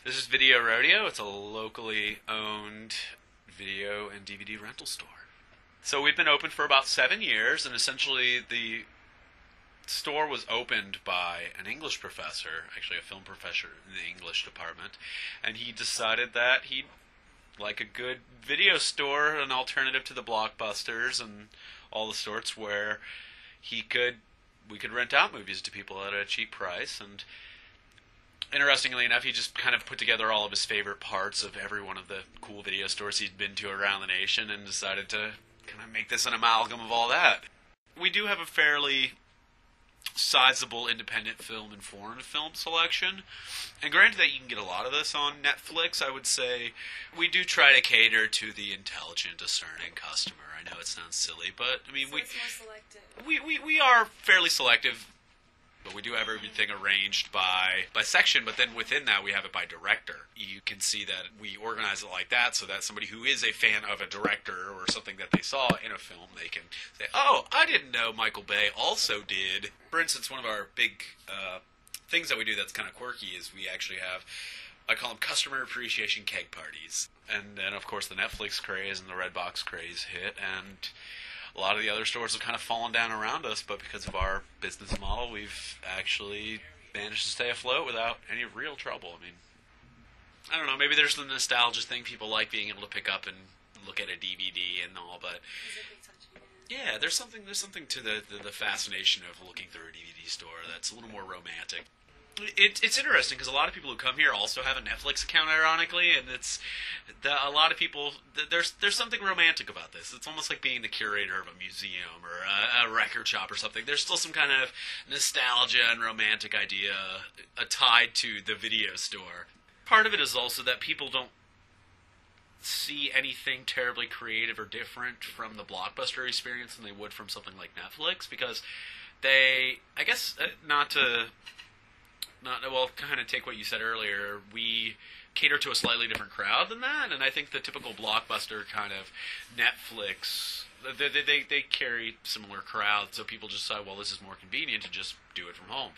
This is Video Rodeo. It's a locally owned video and DVD rental store. So we've been open for about 7 years, and essentially the store was opened by an English professor, actually a film professor in the English department, and he decided that he'd like a good video store, an alternative to the blockbusters and all the sorts where we could rent out movies to people at a cheap price. And interestingly enough, he just kind of put together all of his favorite parts of every one of the cool video stores he'd been to around the nation and decided to kind of make this an amalgam of all that. We do have a fairly sizable independent film and foreign film selection. And granted that you can get a lot of this on Netflix, I would say we do try to cater to the intelligent, discerning customer. I know it sounds silly, but I mean, So it's more selective. we are fairly selective. But we do have everything arranged by section, but then within that we have it by director. You can see that we organize it like that so that somebody who is a fan of a director or something that they saw in a film, they can say, oh, I didn't know Michael Bay also did. For instance, one of our big things that we do that's kind of quirky is we actually have, I call them customer appreciation keg parties. And then, of course, the Netflix craze and the Redbox craze hit, and a lot of the other stores have kind of fallen down around us, but because of our business model, we've actually managed to stay afloat without any real trouble. I mean, I don't know, maybe there's the nostalgia thing. People like being able to pick up and look at a DVD and all, but yeah, there's something to the fascination of looking through a DVD store that's a little more romantic. It's interesting because a lot of people who come here also have a Netflix account, ironically, and a lot of people. There's something romantic about this. It's almost like being the curator of a museum or a record shop or something. There's still some kind of nostalgia and romantic idea tied to the video store. Part of it is also that people don't see anything terribly creative or different from the blockbuster experience than they would from something like Netflix, because they, I guess, kind of take what you said earlier, we cater to a slightly different crowd than that, and I think the typical blockbuster kind of Netflix, they carry similar crowds, so people just say, well, this is more convenient to just do it from home.